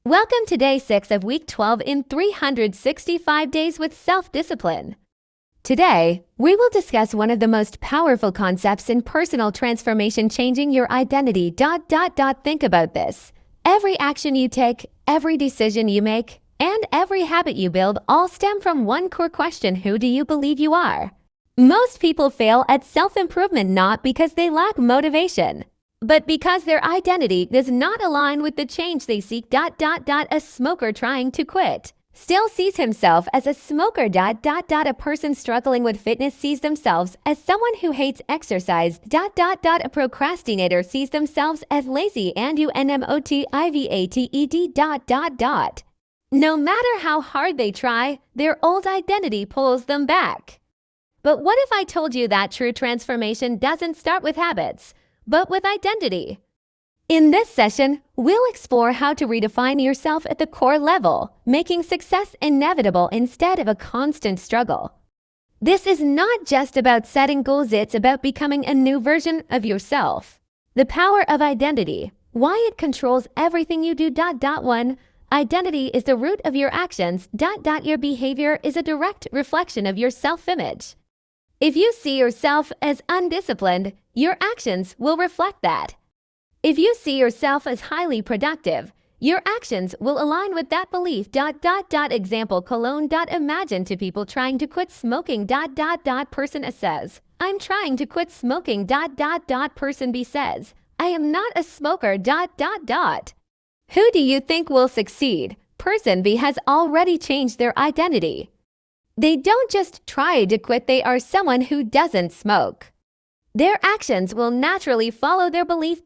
Welcome to day 6 of week 12 in 365 days with self-discipline. Today, we will discuss one of the most powerful concepts in personal transformation, changing your identity. Think about this. Every action you take, every decision you make, and every habit you build all stem from one core question: who do you believe you are? Most people fail at self-improvement not because they lack motivation, but because their identity does not align with the change they seek. A smoker trying to quit still sees himself as a smoker. A person struggling with fitness sees themselves as someone who hates exercise. A procrastinator sees themselves as lazy and unmotivated. No matter how hard they try, their old identity pulls them back. But what if I told you that true transformation doesn't start with habits, but with identity? In this session, we'll explore how to redefine yourself at the core level, making success inevitable instead of a constant struggle. This is not just about setting goals, it's about becoming a new version of yourself. The power of identity, why it controls everything you do. 1. Identity is the root of your actions. Your behavior is a direct reflection of your self-image. If you see yourself as undisciplined, your actions will reflect that. If you see yourself as highly productive, your actions will align with that belief. Example: imagine two people trying to quit smoking. Person A says, "I'm trying to quit smoking." Person B says, "I am not a smoker." Who do you think will succeed? Person B has already changed their identity. They don't just try to quit, they are someone who doesn't smoke. Their actions will naturally follow their belief.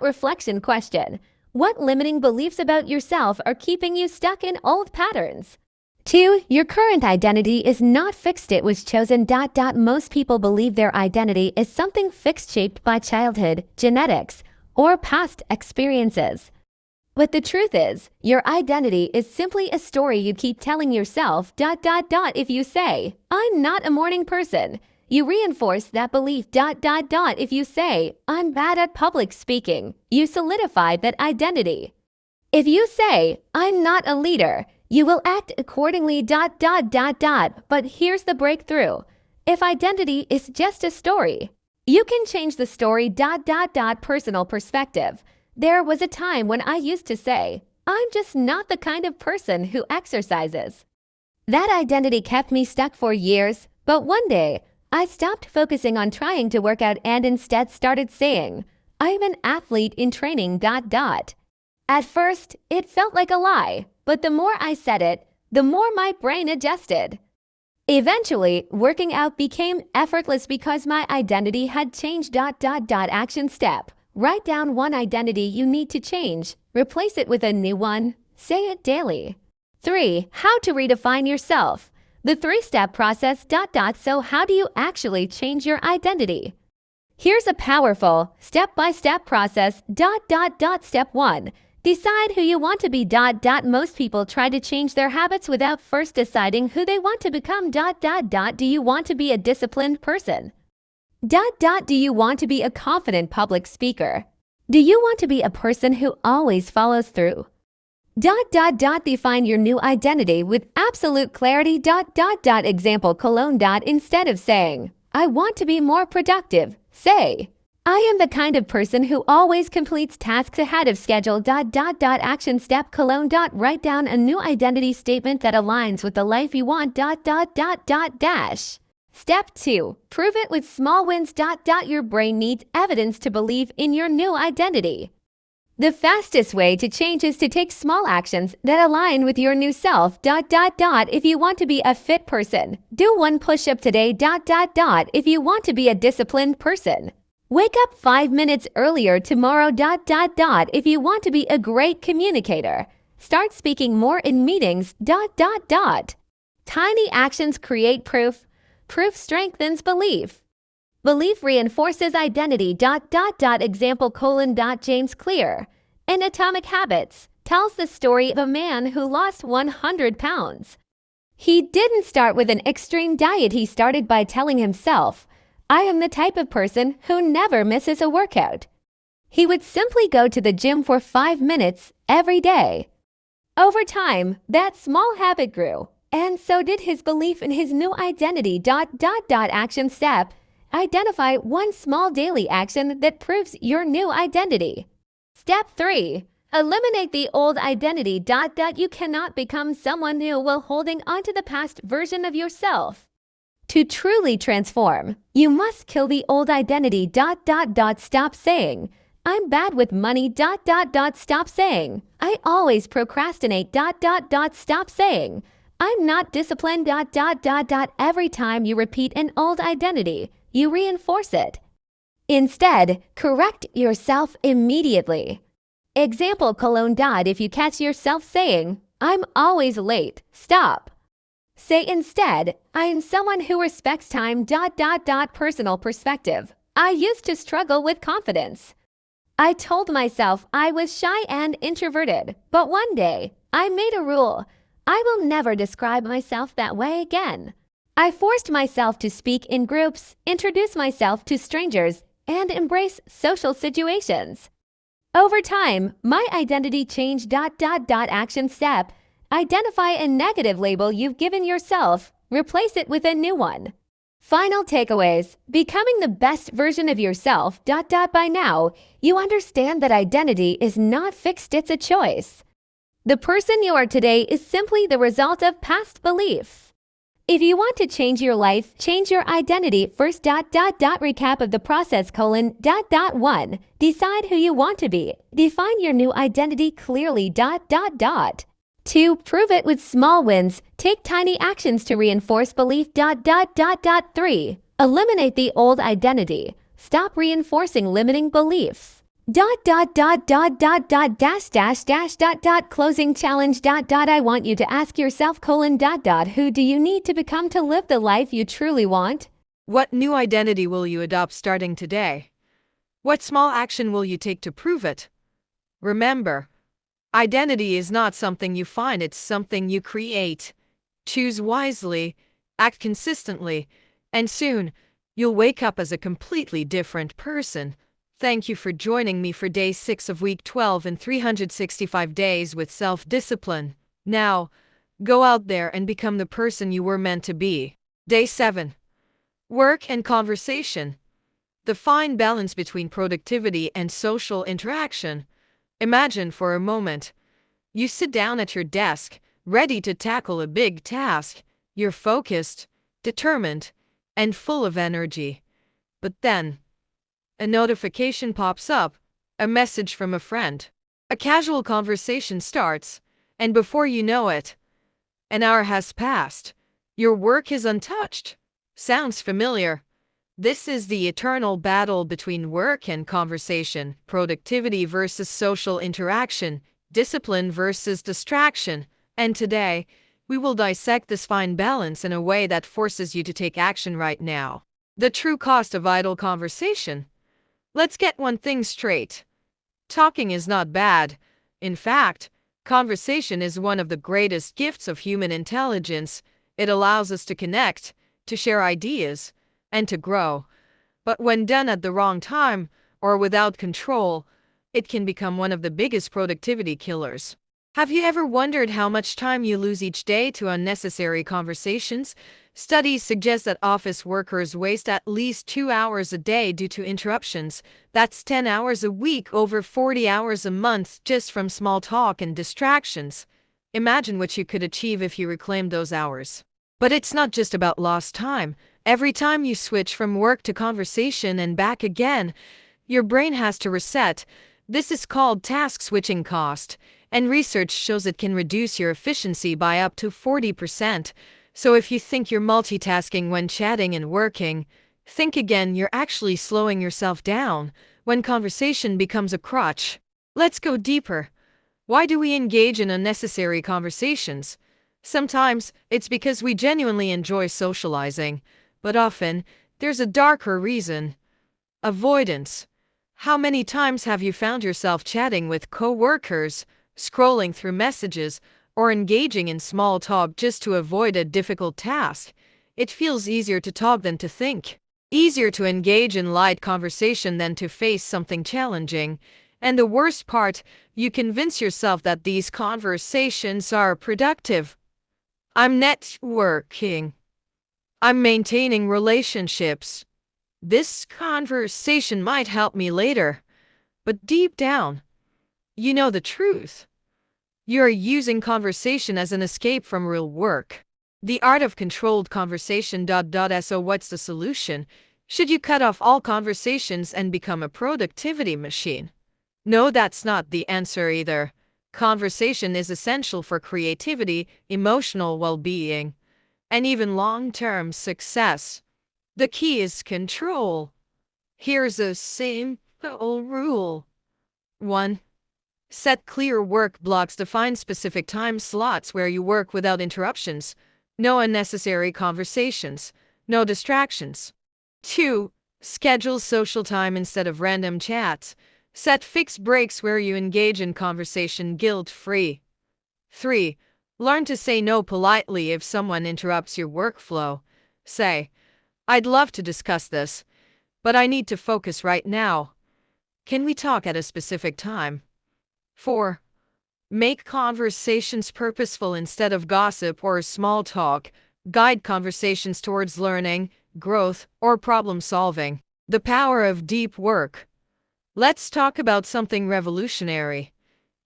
Reflection question: what limiting beliefs about yourself are keeping you stuck in old patterns? 2. Your current identity is not fixed, it was chosen. Most people believe their identity is something fixed, shaped by childhood, genetics, or past experiences. But the truth is, your identity is simply a story you keep telling yourself. If you say, "I'm not a morning person," you reinforce that belief. If you say, "I'm bad at public speaking," you solidify that identity. If you say, "I'm not a leader," you will act accordingly. But here's the breakthrough. If identity is just a story, you can change the story. Personal perspective. There was a time when I used to say, "I'm just not the kind of person who exercises." That identity kept me stuck for years, but one day, I stopped focusing on trying to work out and instead started saying, "I'm an athlete in training." At first, it felt like a lie, but the more I said it, the more my brain adjusted. Eventually, working out became effortless because my identity had changed. Action step: write down one identity you need to change. Replace it with a new one. Say it daily. 3. How to redefine yourself. The 3-step process. So how do you actually change your identity? Here's a powerful step-by-step process. Step 1. Decide who you want to be. Most people try to change their habits without first deciding who they want to become. Do you want to be a disciplined person? Do you want to be a confident public speaker? Do you want to be a person who always follows through? Define your new identity with absolute clarity. Example: instead of saying, "I want to be more productive," say, "I am the kind of person who always completes tasks ahead of schedule." Action step: write down a new identity statement that aligns with the life you want. Step 2. Prove it with small wins. Your brain needs evidence to believe in your new identity. The fastest way to change is to take small actions that align with your new self. If you want to be a fit person, do one push-up today. If you want to be a disciplined person, wake up 5 minutes earlier tomorrow. If you want to be a great communicator, start speaking more in meetings. Tiny actions create proof. Proof strengthens belief. Belief reinforces identity. Example: James Clear, in Atomic Habits, tells the story of a man who lost 100 pounds. He didn't start with an extreme diet. He started by telling himself, "I am the type of person who never misses a workout." He would simply go to the gym for 5 minutes every day. Over time, that small habit grew, and so did his belief in his new identity. Action step. Identify one small daily action that proves your new identity. Step 3. Eliminate the old identity. You cannot become someone new while holding onto the past version of yourself. To truly transform, you must kill the old identity. Stop saying, I'm bad with money. Stop saying, I always procrastinate. Stop saying, I'm not disciplined. Every time you repeat an old identity, you reinforce it. Instead, correct yourself immediately. Example: if you catch yourself saying, I'm always late, stop. Say instead, I am someone who respects time. Personal perspective. I used to struggle with confidence. I told myself I was shy and introverted, but one day I made a rule. I will never describe myself that way again. I forced myself to speak in groups, introduce myself to strangers, and embrace social situations. Over time, my identity changed. Action step. Identify a negative label you've given yourself. Replace it with a new one. Final takeaways. Becoming the best version of yourself. By now, you understand that identity is not fixed, it's a choice. The person you are today is simply the result of past beliefs. If you want to change your life, change your identity first. Recap of the process: 1. Decide who you want to be. Define your new identity clearly. 2. Prove it with small wins. Take tiny actions to reinforce belief. 3. Eliminate the old identity. Stop reinforcing limiting beliefs. Closing challenge. I want you to ask yourself: who do you need to become to live the life you truly want? What new identity will you adopt starting today? What small action will you take to prove it? Remember, identity is not something you find, it's something you create. Choose wisely, act consistently, and soon, you'll wake up as a completely different person. Thank you for joining me for day 6 of week 12 in 365 days with self-discipline. Now, go out there and become the person you were meant to be. Day 7. Work and conversation. The fine balance between productivity and social interaction. Imagine for a moment. You sit down at your desk, ready to tackle a big task. You're focused, determined, and full of energy. But then, a notification pops up, a message from a friend. A casual conversation starts, and before you know it, an hour has passed. Your work is untouched. Sounds familiar? This is the eternal battle between work and conversation, productivity versus social interaction, discipline versus distraction. And today, we will dissect this fine balance in a way that forces you to take action right now. The true cost of idle conversation. Let's get one thing straight. Talking is not bad. In fact, conversation is one of the greatest gifts of human intelligence. It allows us to connect, to share ideas, and to grow. But when done at the wrong time, or without control, it can become one of the biggest productivity killers. Have you ever wondered how much time you lose each day to unnecessary conversations? Studies suggest that office workers waste at least 2 hours a day due to interruptions. That's 10 hours a week, over 40 hours a month, just from small talk and distractions. Imagine what you could achieve if you reclaimed those hours. But it's not just about lost time. Every time you switch from work to conversation and back again, your brain has to reset. This is called task switching cost, and research shows it can reduce your efficiency by up to 40%. So if you think you're multitasking when chatting and working, think again, you're actually slowing yourself down when conversation becomes a crutch. Let's go deeper. Why do we engage in unnecessary conversations? Sometimes it's because we genuinely enjoy socializing, but often there's a darker reason. Avoidance. How many times have you found yourself chatting with coworkers, scrolling through messages, or engaging in small talk just to avoid a difficult task? It feels easier to talk than to think. Easier to engage in light conversation than to face something challenging. And the worst part, you convince yourself that these conversations are productive. I'm networking. I'm maintaining relationships. This conversation might help me later. But deep down, you know the truth. You're using conversation as an escape from real work. The art of controlled conversation. So what's the solution? Should you cut off all conversations and become a productivity machine? No, that's not the answer either. Conversation is essential for creativity, emotional well-being, and even long-term success. The key is control. Here's a simple rule. 1. Set clear work blocks. Define specific time slots where you work without interruptions. No unnecessary conversations. No distractions. 2. Schedule social time instead of random chats. Set fixed breaks where you engage in conversation guilt-free. 3. Learn to say no politely if someone interrupts your workflow. Say, "I'd love to discuss this, but I need to focus right now. Can we talk at a specific time?" 4. Make conversations purposeful instead of gossip or small talk. Guide conversations towards learning, growth, or problem solving. The power of deep work. Let's talk about something revolutionary.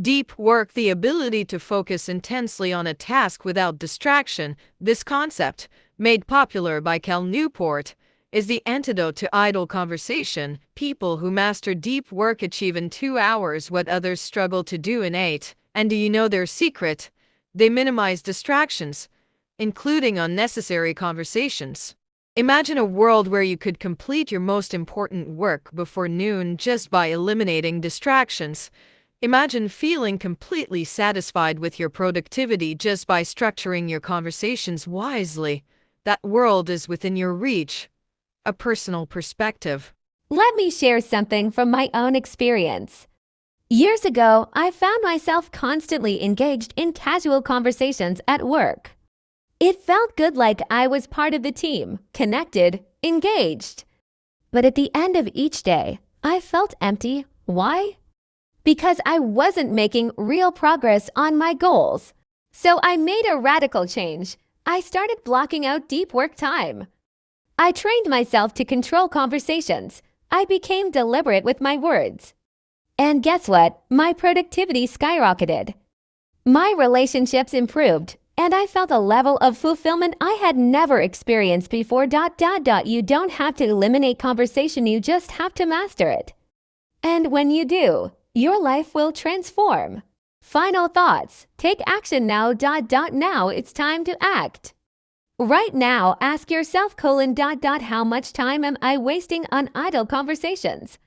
Deep work, the ability to focus intensely on a task without distraction. This concept, made popular by Cal Newport, is the antidote to idle conversation. People who master deep work achieve in 2 hours what others struggle to do in 8. And do you know their secret? They minimize distractions, including unnecessary conversations. Imagine a world where you could complete your most important work before noon just by eliminating distractions. Imagine feeling completely satisfied with your productivity just by structuring your conversations wisely. That world is within your reach. A personal perspective. Let me share something from my own experience. Years ago, I found myself constantly engaged in casual conversations at work. It felt good, like I was part of the team, connected, engaged. But at the end of each day, I felt empty. Why? Because I wasn't making real progress on my goals. So I made a radical change. I started blocking out deep work time. I trained myself to control conversations. I became deliberate with my words. And guess what? My productivity skyrocketed. My relationships improved, and I felt a level of fulfillment I had never experienced before. You don't have to eliminate conversation, you just have to master it. And when you do, your life will transform. Final thoughts. Take action now. Now it's time to act. Right now, ask yourself, how much time am I wasting on idle conversations?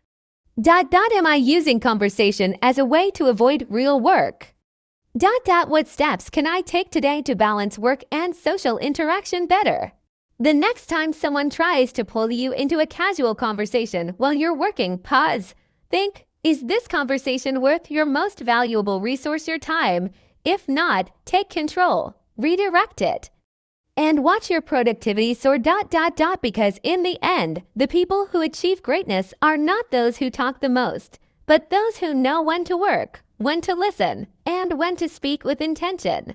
Am I using conversation as a way to avoid real work? What steps can I take today to balance work and social interaction better? The next time someone tries to pull you into a casual conversation while you're working, pause. Think, is this conversation worth your most valuable resource, your time? If not, take control, redirect it. And watch your productivity soar. Because in the end, the people who achieve greatness are not those who talk the most, but those who know when to work, when to listen, and when to speak with intention.